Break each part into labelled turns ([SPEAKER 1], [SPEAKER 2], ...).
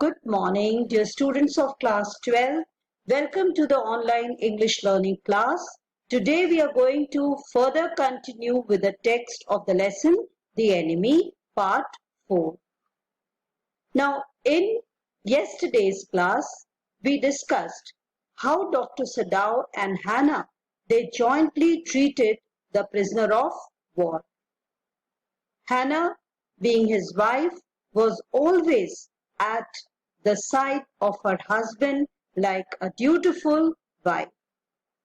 [SPEAKER 1] Good morning, dear students of class 12. Welcome to the online English learning class. Today we are going to further continue with the text of the lesson, The Enemy, Part 4. Now, in yesterday's class, we discussed how Dr. Sadao and Hannah, they jointly treated the prisoner of war. Hannah, being his wife, was always at the side of her husband like a dutiful wife.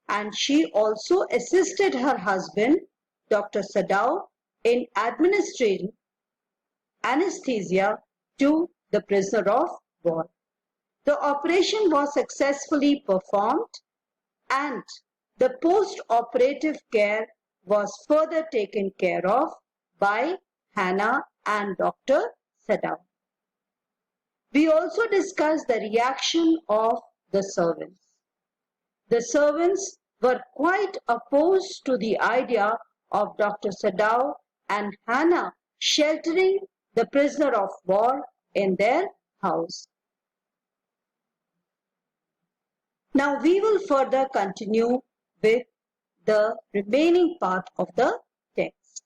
[SPEAKER 1] And she also assisted her husband, Dr. Sadao, in administering anesthesia to the prisoner of war. The operation was successfully performed and the post-operative care was further taken care of by Hannah and Dr. Sadao. We also discussed the reaction of the servants. The servants were quite opposed to the idea of Dr. Sadao and Hannah sheltering the prisoner of war in their house. Now we will further continue with the remaining part of the text.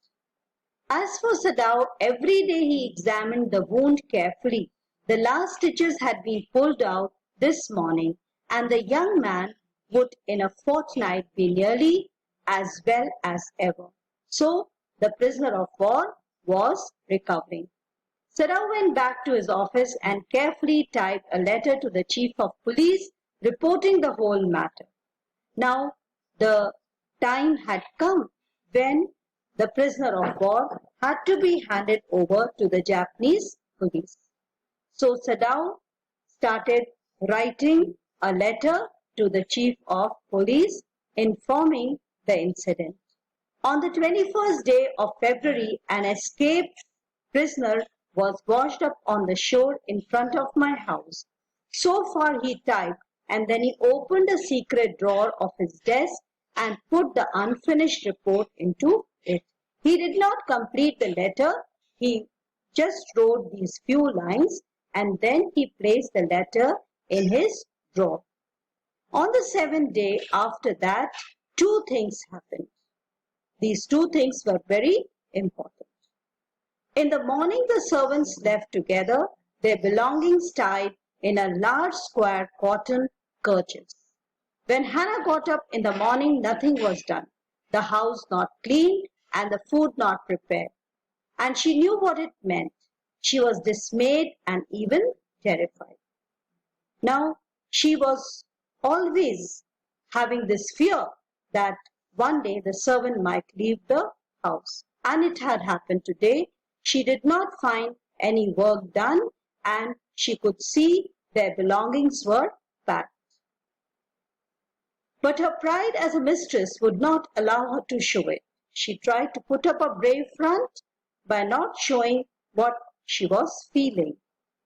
[SPEAKER 1] As for Sadao, every day he examined the wound carefully. The last stitches had been pulled out this morning, and the young man would in a fortnight be nearly as well as ever. So the prisoner of war was recovering. Sadao went back to his office and carefully typed a letter to the chief of police reporting the whole matter. Now the time had come when the prisoner of war had to be handed over to the Japanese police. So Sadao started writing a letter to the chief of police informing the incident. On the 21st day of February, an escaped prisoner was washed up on the shore in front of my house. So far he typed, and then he opened a secret drawer of his desk and put the unfinished report into it. He did not complete the letter. He just wrote these few lines and then he placed the letter in his drawer. On the 7th day after that, two things happened. These two things were very important. In the morning, the servants left together, their belongings tied in a large square cotton kerchiefs. When Hannah got up in the morning, nothing was done. The house not cleaned and the food not prepared. And she knew what it meant. She was dismayed and even terrified. Now, she was always having this fear that one day the servant might leave the house. And it had happened today. She did not find any work done and she could see their belongings were packed. But her pride as a mistress would not allow her to show it. She tried to put up a brave front by not showing what she was feeling.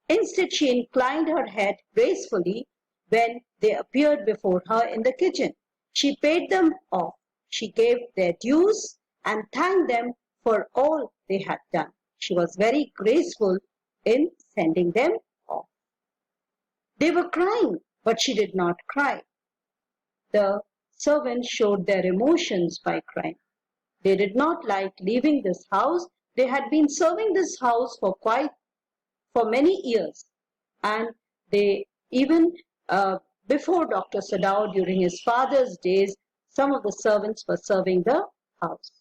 [SPEAKER 1] Instead, she inclined her head gracefully when they appeared before her in the kitchen. She paid them off. She gave their dues and thanked them for all they had done. She was very graceful in sending them off. They were crying, but she did not cry. The servants showed their emotions by crying. They did not like leaving this house. They had been serving this house for many years. And they even before Dr. Sadao, during his father's days, some of the servants were serving the house.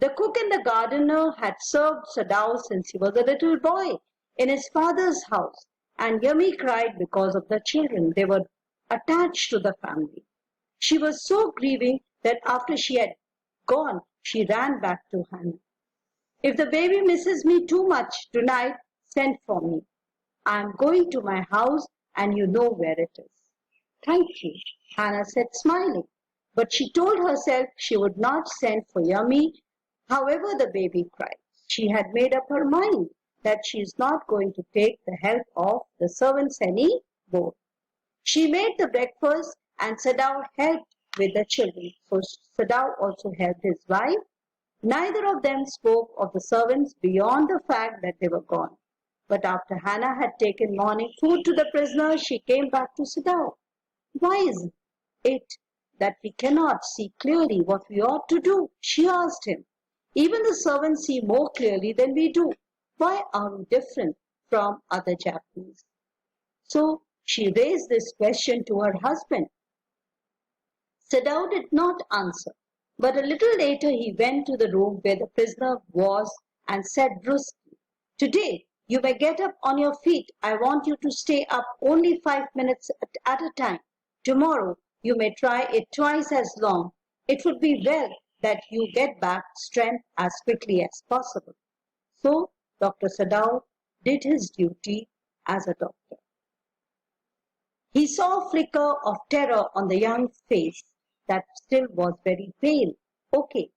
[SPEAKER 1] The cook and the gardener had served Sadao since he was a little boy in his father's house. And Yummy cried because of the children. They were attached to the family. She was so grieving that after she had gone, she ran back to Hannah. If the baby misses me too much tonight, send for me. I am going to my house and you know where it is. Thank you, Hannah said, smiling. But she told herself she would not send for Yummy, however the baby cried. She had made up her mind that she is not going to take the help of the servants any more. She made the breakfast and Sadao helped with the children. So Sadao also helped his wife. Neither of them spoke of the servants beyond the fact that they were gone. But after Hannah had taken morning food to the prisoner, she came back to Sadao. Why is it that we cannot see clearly what we ought to do? She asked him. Even the servants see more clearly than we do. Why are we different from other Japanese? So she raised this question to her husband. Sadao did not answer, but a little later he went to the room where the prisoner was and said brusquely, "Today you may get up on your feet. I want you to stay up only 5 minutes at a time. Tomorrow you may try it twice as long. It would be well that you get back strength as quickly as possible." So Dr. Sadao did his duty as a doctor. He saw a flicker of terror on the young face that still was very pale. "Okay,"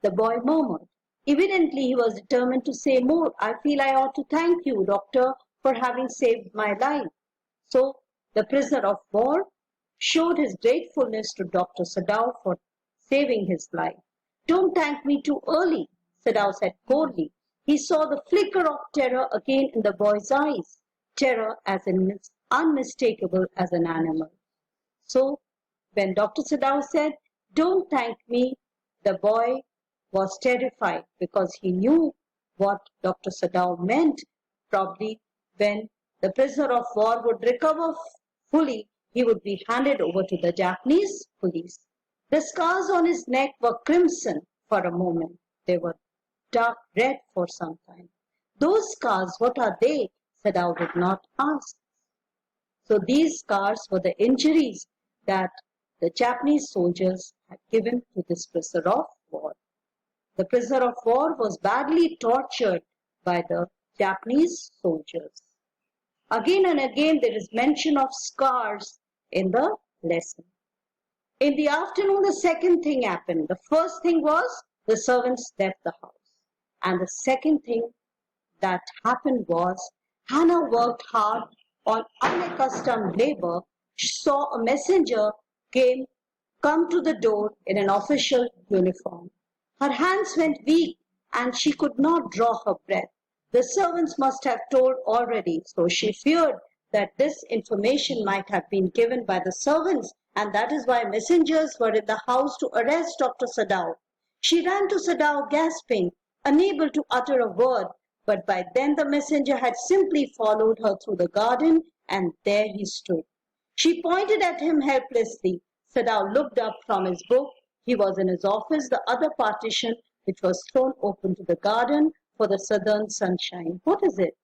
[SPEAKER 1] the boy murmured. Evidently he was determined to say more. "I feel I ought to thank you, doctor, for having saved my life." So the prisoner of war showed his gratefulness to Dr. Sadao for saving his life. "Don't thank me too early," Sadao said coldly. He saw the flicker of terror again in the boy's eyes, terror as unmistakable as an animal. So when Dr. Sadao said, "Don't thank me," the boy was terrified because he knew what Dr. Sadao meant. Probably when the prisoner of war would recover fully, he would be handed over to the Japanese police. The scars on his neck were crimson for a moment. They were dark red for some time. "Those scars, what are they?" Sadao did not ask. So these scars were the injuries that the Japanese soldiers had given to this prisoner of war. The prisoner of war was badly tortured by the Japanese soldiers. Again and again there is mention of scars in the lesson. In the afternoon, the second thing happened. The first thing was the servants left the house. And the second thing that happened was Hannah worked hard on unaccustomed labor. She saw a messenger come to the door in an official uniform. Her hands went weak and she could not draw her breath. The servants must have told already, so she feared that this information might have been given by the servants, and that is why messengers were in the house to arrest Dr. Sadao. She ran to Sadao gasping, unable to utter a word, but by then the messenger had simply followed her through the garden, and there he stood. She pointed at him helplessly. Sadao looked up from his book. He was in his office, the other partition, which was thrown open to the garden for the southern sunshine. "What is it?"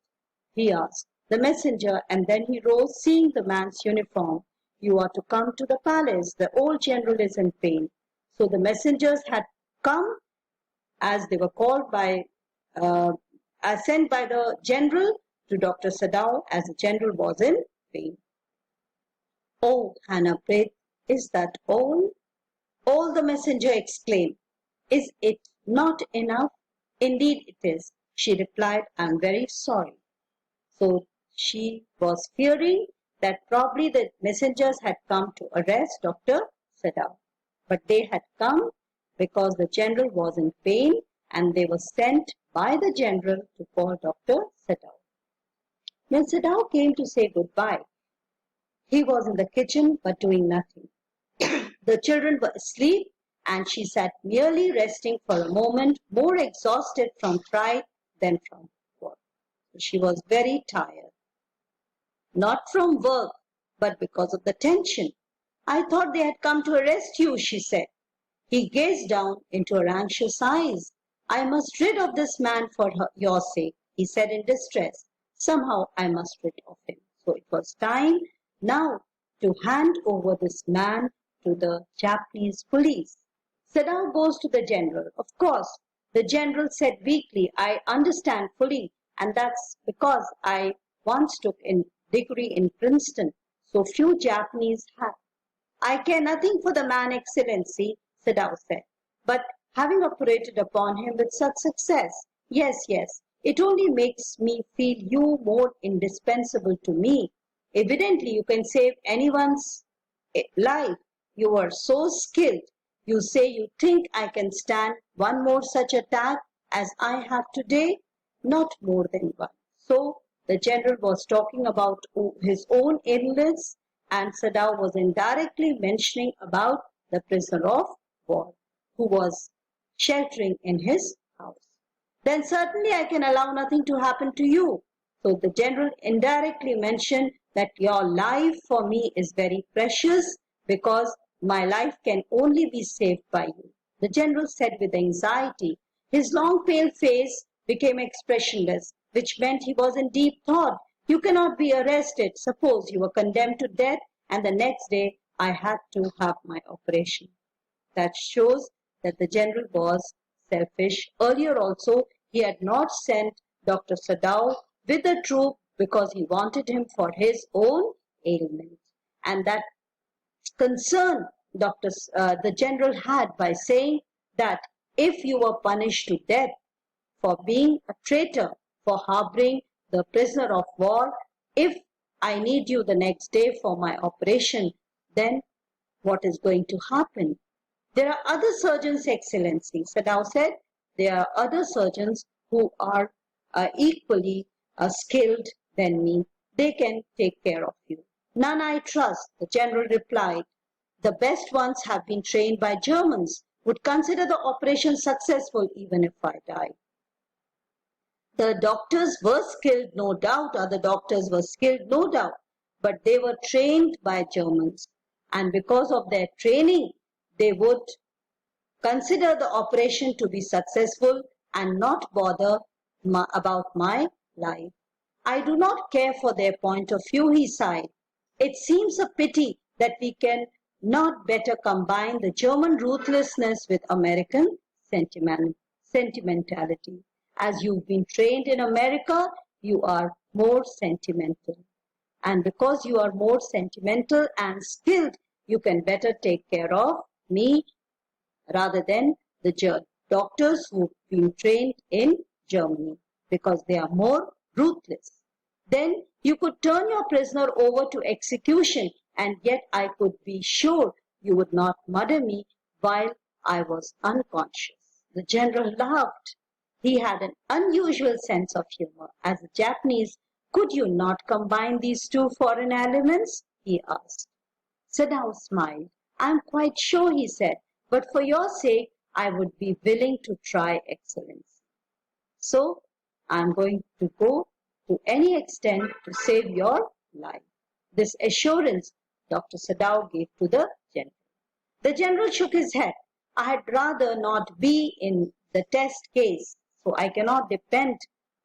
[SPEAKER 1] he asked the messenger, and then he rose, seeing the man's uniform. "You are to come to the palace. The old general is in pain." So the messengers had come, as they were called sent by the general to Dr. Sadao, as the general was in pain. "Oh," Hannah prayed, "is that all?" "All," the messenger exclaimed. "Is it not enough?" "Indeed it is," she replied. "I am very sorry." So she was fearing that probably the messengers had come to arrest Dr. Sadao. But they had come because the general was in pain, and they were sent by the general to call Dr. Sadao. When Sadao came to say goodbye, he was in the kitchen but doing nothing. The children were asleep, and she sat merely resting for a moment, more exhausted from pride than from work. She was very tired. Not from work, but because of the tension. "I thought they had come to arrest you," she said. He gazed down into her anxious eyes. "I must rid of this man for your sake," he said in distress. "Somehow I must rid of him." So it was time now to hand over this man to the Japanese police. Sadao goes to the general. "Of course," the general said weakly, "I understand fully, and that's because I once took a degree in Princeton. So few Japanese have." "I care nothing for the man, Excellency," Sadao said, "but having operated upon him with such success, yes, it only makes me feel you more indispensable to me. Evidently you can save anyone's life. You are so skilled. You say you think I can stand one more such attack as I have today? Not more than one." So the general was talking about his own illness, and Sadao was indirectly mentioning about the prisoner of war who was sheltering in his house. Then certainly I can allow nothing to happen to you. So the general indirectly mentioned that your life for me is very precious because my life can only be saved by you. The general said with anxiety. His long pale face became expressionless, which meant he was in deep thought. You cannot be arrested. Suppose you were condemned to death and the next day I had to have my operation. That shows that the general was selfish. Earlier also, he had not sent Dr. Sadao with the troop because he wanted him for his own ailment. And that concern the general had by saying that if you were punished to death for being a traitor, for harboring the prisoner of war, if I need you the next day for my operation, then what is going to happen? There are other surgeons, Excellency. Sadao said, there are other surgeons who are equally skilled than me. They can take care of you. None I trust, the general replied. The best ones have been trained by Germans, would consider the operation successful even if I die. The doctors were skilled, no doubt. Other doctors were skilled, no doubt. But they were trained by Germans. And because of their training, they would consider the operation to be successful and not bother about my life. I do not care for their point of view, he sighed. It seems a pity that we can not better combine the German ruthlessness with American sentimentality. As you've been trained in America, you are more sentimental. And because you are more sentimental and skilled, you can better take care of me rather than the doctors who've been trained in Germany, because they are more ruthless. Then you could turn your prisoner over to execution, and yet I could be sure you would not murder me while I was unconscious. The general laughed. He had an unusual sense of humor. As a Japanese, could you not combine these two foreign elements? He asked. Sadao smiled. I am quite sure, he said, but for your sake, I would be willing to try, Excellency. So, I am going to go to any extent to save your life. This assurance Dr. Sadao gave to the general. The general shook his head. I had rather not be in the test case, so I cannot depend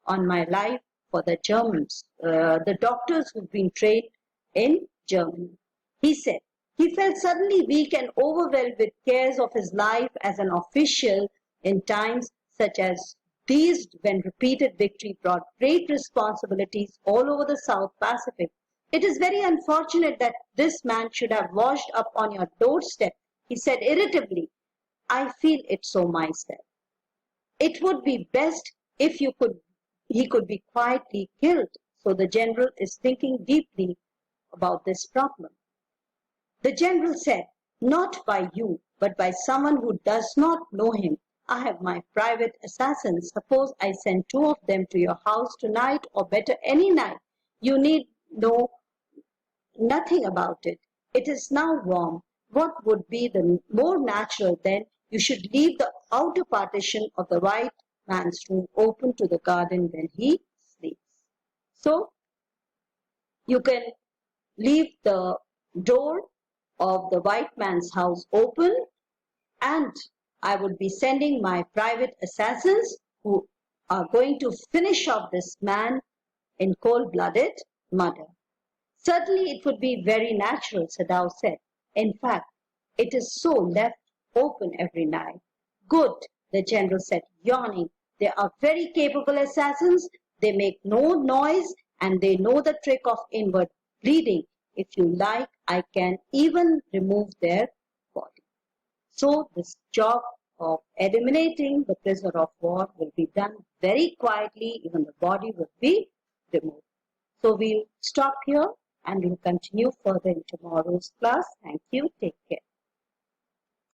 [SPEAKER 1] on my life for the Germans, the doctors who've been trained in Germany. He said, he felt suddenly weak and overwhelmed with cares of his life as an official in times such as these, when repeated victory brought great responsibilities all over the South Pacific. It is very unfortunate that this man should have washed up on your doorstep, he said irritably. I feel it so myself. It would be best if he could be quietly killed. So the general is thinking deeply about this problem. The general said, not by you, but by someone who does not know him. I have my private assassins. Suppose I send 2 of them to your house tonight, or better any night. You need know nothing about it. It is now warm. What would be the more natural then? You should leave the outer partition of the white man's room open to the garden when he sleeps. So, you can leave the door of the white man's house open, and I would be sending my private assassins who are going to finish off this man in cold-blooded murder. Certainly it would be very natural, Sadao said. In fact, it is so left open every night. Good, the general said, yawning. They are very capable assassins. They make no noise and they know the trick of inward bleeding. If you like, I can even remove their body. So this job of eliminating the prisoner of war will be done very quietly. Even the body will be removed. So we'll stop here and we'll continue further in tomorrow's class. Thank you. Take care.